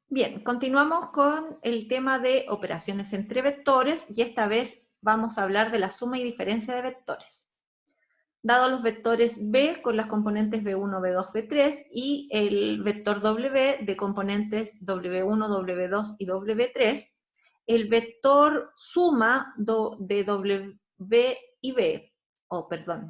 Bien, continuamos con el tema de operaciones entre vectores y esta vez vamos a hablar de la suma y diferencia de vectores. Dado los vectores B con las componentes B1, B2, B3 y el vector W de componentes W1, W2 y W3, el vector suma de W y B,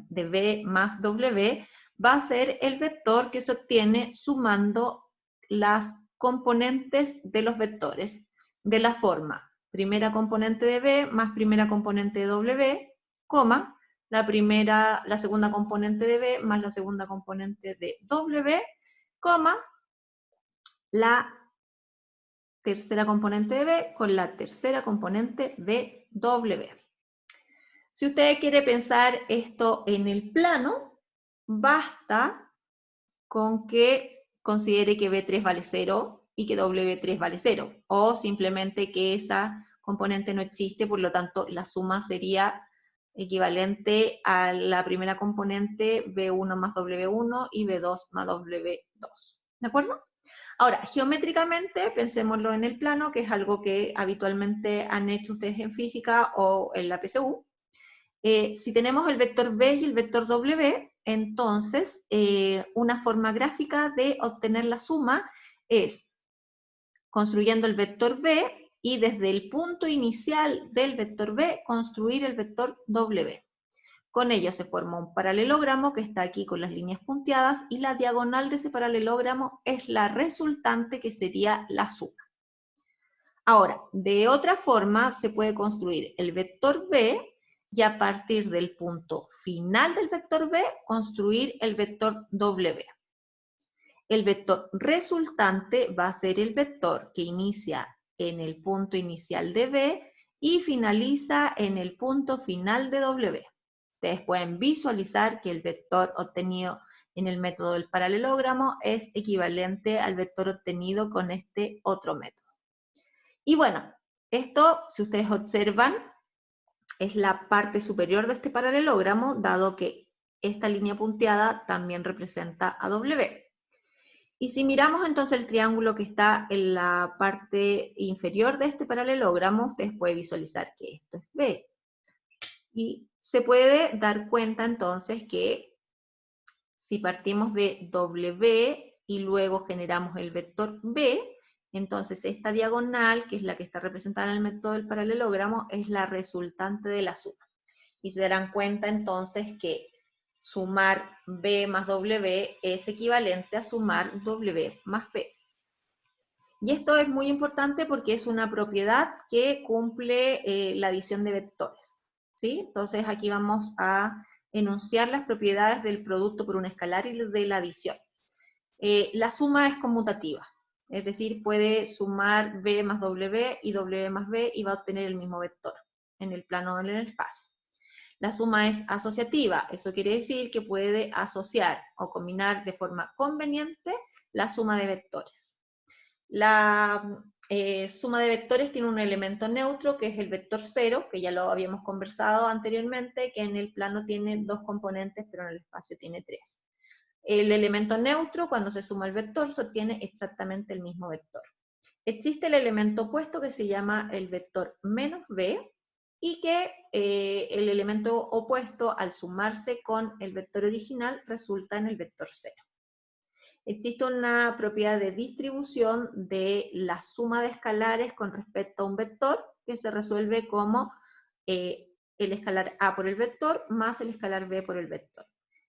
de B más W, va a ser el vector que se obtiene sumando las componentes de los vectores de la forma primera componente de B más primera componente de W, coma, la segunda componente de B más la segunda componente de W, coma, la tercera componente de B con la tercera componente de W. Si usted quiere pensar esto en el plano, basta con que considere que B3 vale 0 y que W3 vale 0, o simplemente que esa componente no existe, por lo tanto la suma sería equivalente a la primera componente B1 más W1 y B2 más W2. ¿De acuerdo? Ahora, geométricamente, pensémoslo en el plano, que es algo que habitualmente han hecho ustedes en física o en la PSU. Si tenemos el vector B y el vector W, entonces una forma gráfica de obtener la suma es construyendo el vector B y desde el punto inicial del vector B construir el vector W. Con ello se forma un paralelogramo que está aquí con las líneas punteadas y la diagonal de ese paralelogramo es la resultante que sería la suma. Ahora, de otra forma se puede construir el vector B y a partir del punto final del vector B construir el vector W. El vector resultante va a ser el vector que inicia en el punto inicial de B y finaliza en el punto final de W. Ustedes pueden visualizar que el vector obtenido en el método del paralelogramo es equivalente al vector obtenido con este otro método. Y bueno, esto, si ustedes observan, es la parte superior de este paralelogramo, dado que esta línea punteada también representa a W. Y si miramos entonces el triángulo que está en la parte inferior de este paralelogramo, ustedes pueden visualizar que esto es B. Y se puede dar cuenta entonces que si partimos de W y luego generamos el vector B, entonces esta diagonal, que es la que está representada en el método del paralelogramo, es la resultante de la suma. Y se darán cuenta entonces que sumar B más W es equivalente a sumar W más B. Y esto es muy importante porque es una propiedad que cumple la adición de vectores, ¿sí? Entonces aquí vamos a enunciar las propiedades del producto por un escalar y de la adición. La suma es conmutativa, es decir, puede sumar B más W y W más B y va a obtener el mismo vector en el plano o en el espacio. La suma es asociativa, eso quiere decir que puede asociar o combinar de forma conveniente la suma de vectores. La suma de vectores tiene un elemento neutro, que es el vector 0, que ya lo habíamos conversado anteriormente, que en el plano tiene 2 componentes, pero en el espacio tiene 3. El elemento neutro, cuando se suma el vector, se obtiene exactamente el mismo vector. Existe el elemento opuesto que se llama el vector menos b, y que el elemento opuesto, al sumarse con el vector original, resulta en el vector 0. Existe una propiedad de distribución de la suma de escalares con respecto a un vector que se resuelve como el escalar A por el vector más el escalar B por el vector.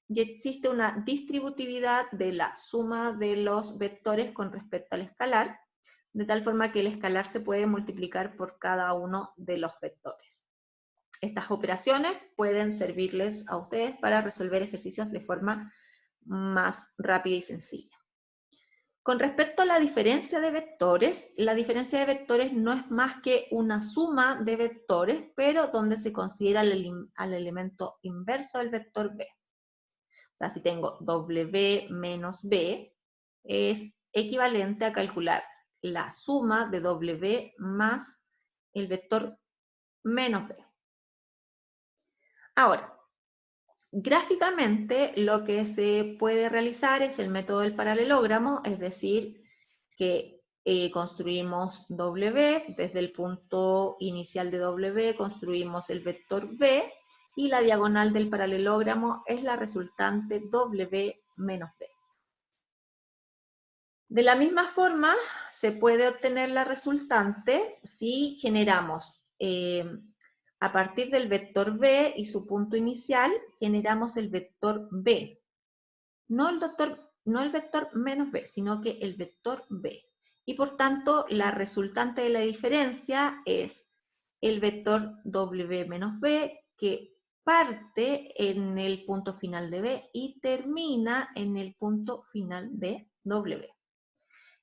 Y existe una distributividad de la suma de los vectores con respecto al escalar, de tal forma que el escalar se puede multiplicar por cada uno de los vectores. Estas operaciones pueden servirles a ustedes para resolver ejercicios de forma más rápida y sencilla. Con respecto a la diferencia de vectores, la diferencia de vectores no es más que una suma de vectores, pero donde se considera al elemento inverso del vector b. O sea, si tengo W menos B, es equivalente a calcular la suma de W más el vector menos B. Ahora, gráficamente lo que se puede realizar es el método del paralelogramo, es decir, que construimos W, desde el punto inicial de W construimos el vector B, y la diagonal del paralelogramo es la resultante W menos B. De la misma forma, se puede obtener la resultante si generamos, a partir del vector B y su punto inicial, generamos el vector B. No el vector menos B, sino que el vector B. Y por tanto, la resultante de la diferencia es el vector W menos B, que parte en el punto final de B y termina en el punto final de W.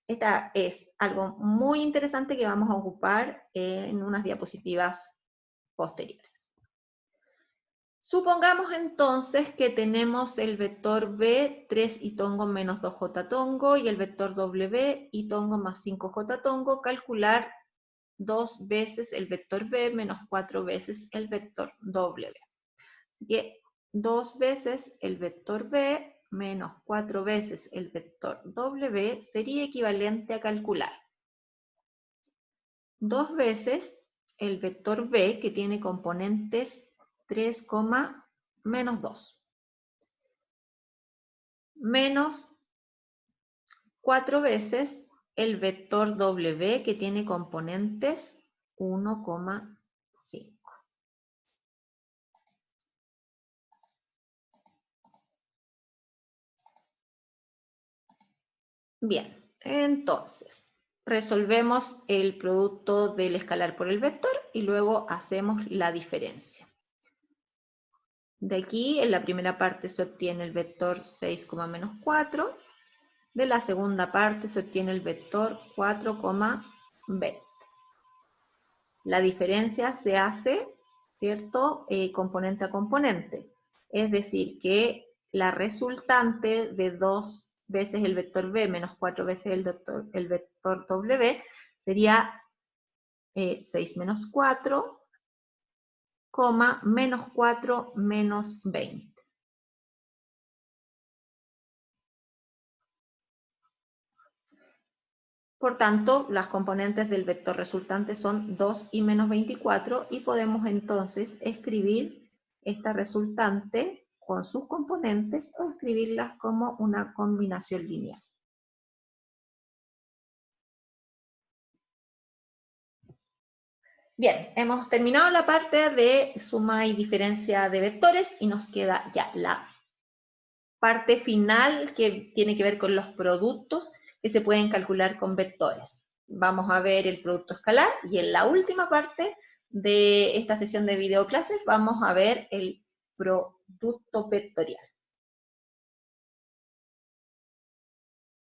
Esta es algo muy interesante que vamos a ocupar en unas diapositivas posteriores. Supongamos entonces que tenemos el vector B, 3 y tongo menos 2j tongo, y el vector W, y tongo más 5j tongo, calcular 2 veces el vector B menos 4 veces el vector W. Así que 2 veces el vector B menos 4 veces el vector W sería equivalente a calcular 2 veces el vector B, que tiene componentes 3, menos 2, menos 4 veces el vector W, que tiene componentes 1,5. Bien, entonces, resolvemos el producto del escalar por el vector y luego hacemos la diferencia. De aquí, en la primera parte se obtiene el vector 6, menos 4. De la segunda parte se obtiene el vector 4,20. La diferencia se hace, ¿cierto?, componente a componente. Es decir, que la resultante de 2 veces el vector B menos 4 veces el vector W sería 6 menos 4, menos 4 menos 20. Por tanto, las componentes del vector resultante son 2 y menos 24, y podemos entonces escribir esta resultante con sus componentes o escribirlas como una combinación lineal. Bien, hemos terminado la parte de suma y diferencia de vectores y nos queda ya la parte final que tiene que ver con los productos que se pueden calcular con vectores. Vamos a ver el producto escalar y en la última parte de esta sesión de videoclases vamos a ver el producto vectorial.